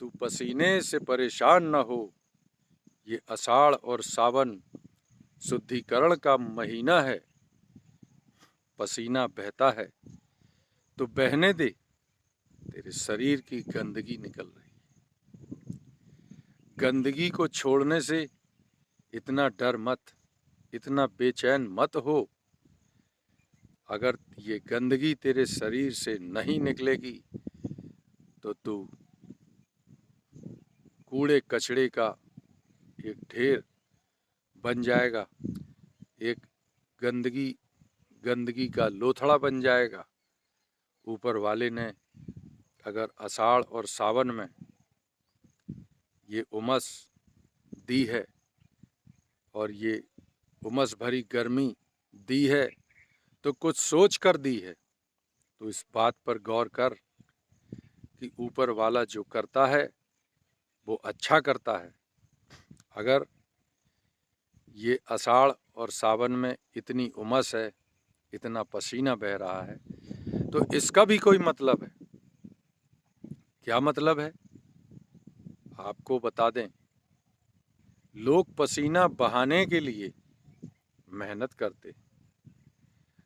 तू पसीने से परेशान न हो, ये आषाढ़ और सावन शुद्धिकरण का महीना है। पसीना बहता है तो बहने दे, तेरे शरीर की गंदगी निकल रही है। गंदगी को छोड़ने से इतना डर मत, इतना बेचैन मत हो। अगर ये गंदगी तेरे शरीर से नहीं निकलेगी तो तू कूड़े कचड़े का एक ढेर बन जाएगा, एक गंदगी गंदगी का लोथड़ा बन जाएगा। ऊपर वाले ने अगर आषाढ़ और सावन में ये उमस दी है और ये उमस भरी गर्मी दी है तो कुछ सोच कर दी है। तो इस बात पर गौर कर कि ऊपर वाला जो करता है वो अच्छा करता है। अगर ये आषाढ़ और सावन में इतनी उमस है, इतना पसीना बह रहा है, तो इसका भी कोई मतलब है। क्या मतलब है आपको बता दें। लोग पसीना बहाने के लिए मेहनत करते हैं,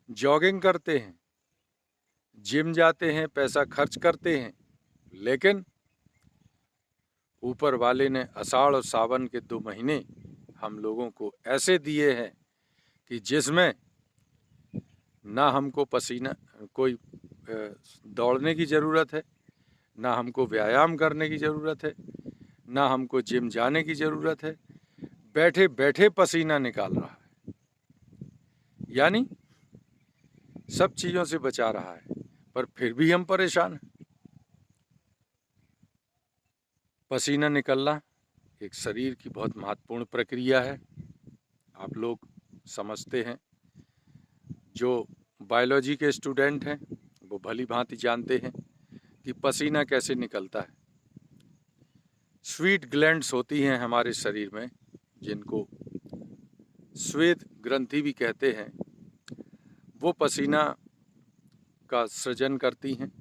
जॉगिंग करते हैं, जिम जाते हैं, पैसा खर्च करते हैं, लेकिन ऊपर वाले ने आषाढ़ और सावन के 2 महीने हम लोगों को ऐसे दिए हैं कि जिसमें ना हमको पसीना कोई दौड़ने की ज़रूरत है, ना हमको व्यायाम करने की ज़रूरत है, ना हमको जिम जाने की ज़रूरत है। बैठे बैठे पसीना निकाल रहा है, यानी सब चीज़ों से बचा रहा है, पर फिर भी हम परेशान हैं। पसीना निकलना एक शरीर की बहुत महत्वपूर्ण प्रक्रिया है। आप लोग समझते हैं, जो बायोलॉजी के स्टूडेंट हैं वो भली भांति जानते हैं कि पसीना कैसे निकलता है। स्वीट ग्लैंड्स होती हैं हमारे शरीर में, जिनको श्वेत ग्रंथि भी कहते हैं। वो पसीना का सृजन करती हैं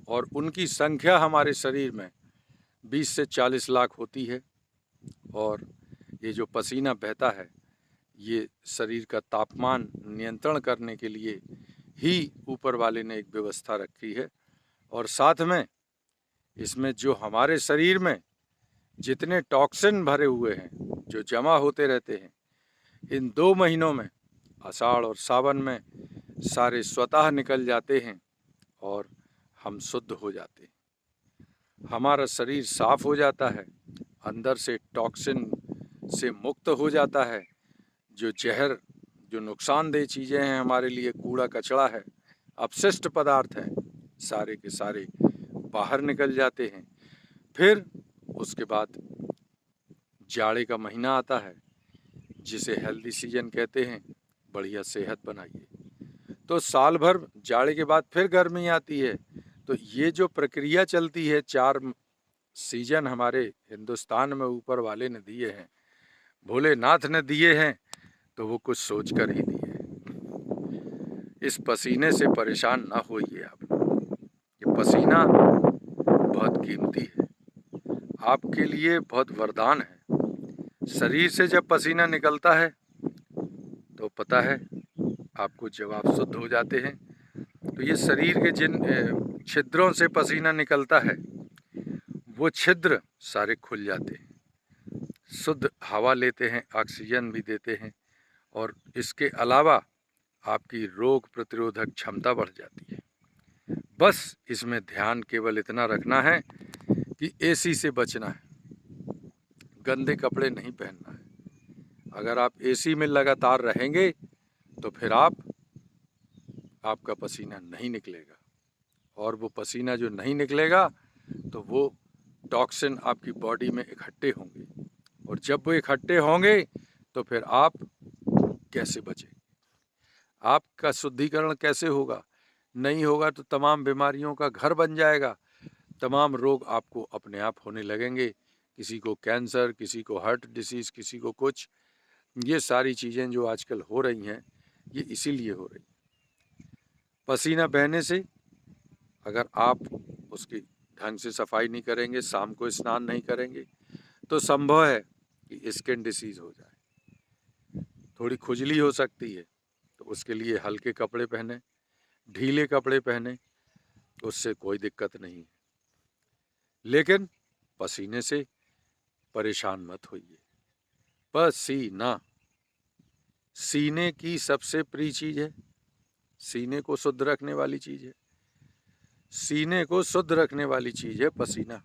और उनकी संख्या हमारे शरीर में 20 से 40 लाख होती है। और ये जो पसीना बहता है ये शरीर का तापमान नियंत्रण करने के लिए ही ऊपर वाले ने एक व्यवस्था रखी है। और साथ में इसमें जो हमारे शरीर में जितने टॉक्सिन भरे हुए हैं, जो जमा होते रहते हैं, इन 2 महीनों में आषाढ़ और सावन में सारे स्वतः निकल जाते हैं और हम शुद्ध हो जाते हैं। हमारा शरीर साफ हो जाता है, अंदर से टॉक्सिन से मुक्त हो जाता है। जो जहर, जो नुकसानदेह चीज़ें हैं हमारे लिए, कूड़ा कचरा है, अपशिष्ट पदार्थ हैं, सारे के सारे बाहर निकल जाते हैं। फिर उसके बाद जाड़े का महीना आता है, जिसे हेल्दी सीजन कहते हैं। बढ़िया सेहत बनाइए। तो साल भर जाड़े के बाद फिर गर्मी आती है। तो ये जो प्रक्रिया चलती है, 4 सीजन हमारे हिंदुस्तान में ऊपर वाले ने दिए हैं, भोलेनाथ ने दिए हैं, तो वो कुछ सोच कर ही दिए हैं। इस पसीने से परेशान ना होइए आप लोग। ये पसीना बहुत कीमती है, आपके लिए बहुत वरदान है। शरीर से जब पसीना निकलता है तो पता है आपको, जब आप शुद्ध हो जाते हैं तो ये शरीर के जिन छिद्रों से पसीना निकलता है वो छिद्र सारे खुल जाते हैं, शुद्ध हवा लेते हैं, ऑक्सीजन भी देते हैं। और इसके अलावा आपकी रोग प्रतिरोधक क्षमता बढ़ जाती है। बस इसमें ध्यान केवल इतना रखना है कि एसी से बचना है, गंदे कपड़े नहीं पहनना है। अगर आप एसी में लगातार रहेंगे तो फिर आपका पसीना नहीं निकलेगा, और वो पसीना जो नहीं निकलेगा तो वो टॉक्सिन आपकी बॉडी में इकट्ठे होंगे, और जब वो इकट्ठे होंगे तो फिर आप कैसे बचें, आपका शुद्धिकरण कैसे होगा? नहीं होगा तो तमाम बीमारियों का घर बन जाएगा। तमाम रोग आपको अपने आप होने लगेंगे, किसी को कैंसर, किसी को हार्ट डिसीज़, किसी को कुछ। ये सारी चीज़ें जो आजकल हो रही हैं ये इसीलिए हो रही। पसीना बहने से अगर आप उसकी ढंग से सफाई नहीं करेंगे, शाम को स्नान नहीं करेंगे, तो संभव है कि स्किन डिसीज हो जाए। थोड़ी खुजली हो सकती है, तो उसके लिए हल्के कपड़े पहने, ढीले कपड़े पहने, उससे कोई दिक्कत नहीं है। लेकिन पसीने से परेशान मत होइए। पसीना सीने की सबसे प्रिय चीज है, सीने को शुद्ध रखने वाली चीज है। सीने को शुद्ध रखने वाली चीज है पसीना।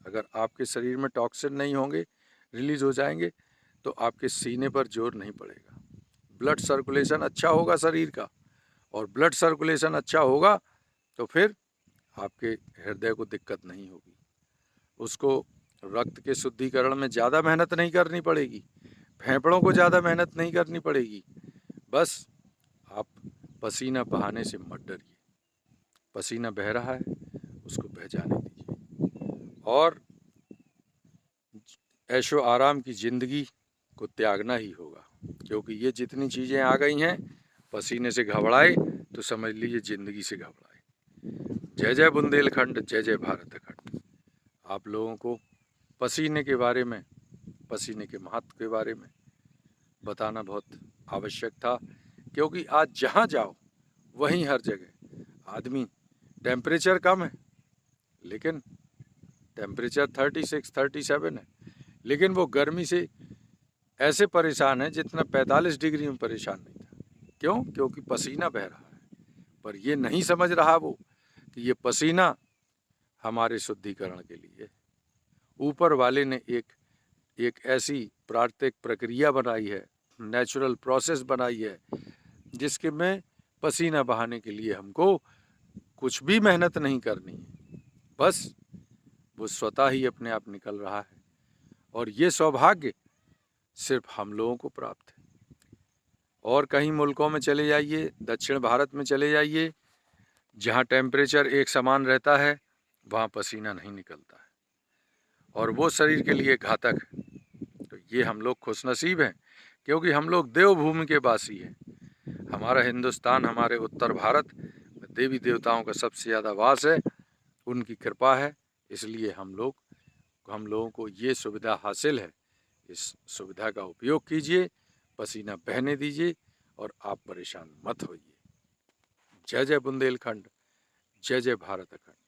अगर आपके शरीर में टॉक्सिन नहीं होंगे, रिलीज हो जाएंगे, तो आपके सीने पर जोर नहीं पड़ेगा। ब्लड सर्कुलेशन अच्छा होगा शरीर का, और ब्लड सर्कुलेशन अच्छा होगा तो फिर आपके हृदय को दिक्कत नहीं होगी। उसको रक्त के शुद्धिकरण में ज़्यादा मेहनत नहीं करनी पड़ेगी, फेफड़ों को ज़्यादा मेहनत नहीं करनी पड़ेगी। बस आप पसीना बहाने से मत डरिए। पसीना बह रहा है, उसको बह जाने दीजिए, और ऐशो आराम की ज़िंदगी को त्यागना ही होगा। क्योंकि ये जितनी चीज़ें आ गई हैं, पसीने से घबराए तो समझ लीजिए ज़िंदगी से घबराए। जय जय बुंदेलखंड, जय जय भारत खंड। आप लोगों को पसीने के बारे में, पसीने के महत्व के बारे में बताना बहुत आवश्यक था। क्योंकि आज जहाँ जाओ वहीं हर जगह आदमी, टेम्परेचर कम है लेकिन टेम्परेचर 36, 37 है, लेकिन वो गर्मी से ऐसे परेशान है जितना 45 डिग्री में परेशान नहीं था। क्यों? क्योंकि पसीना बह रहा है। पर ये नहीं समझ रहा वो कि ये पसीना हमारे शुद्धिकरण के लिए, ऊपर वाले ने एक ऐसी प्राकृतिक प्रक्रिया बनाई है, नेचुरल प्रोसेस बनाई है, जिसके में पसीना बहाने के लिए हमको कुछ भी मेहनत नहीं करनी है, बस वो स्वतः ही अपने आप निकल रहा है। और ये सौभाग्य सिर्फ हम लोगों को प्राप्त है। और कहीं मुल्कों में चले जाइए, दक्षिण भारत में चले जाइए, जहाँ टेम्परेचर एक समान रहता है, वहाँ पसीना नहीं निकलता है, और वो शरीर के लिए घातक है। तो ये हम लोग खुशनसीब हैं, क्योंकि हम लोग देवभूमि के वासी हैं। हमारा हिंदुस्तान, हमारे उत्तर भारत में देवी देवताओं का सबसे ज़्यादा वास है, उनकी कृपा है, इसलिए हम लोगों को ये सुविधा हासिल है। इस सुविधा का उपयोग कीजिए, पसीना बहने दीजिए, और आप परेशान मत होइए। जय जय बुंदेलखंड, जय जय भारत खंड।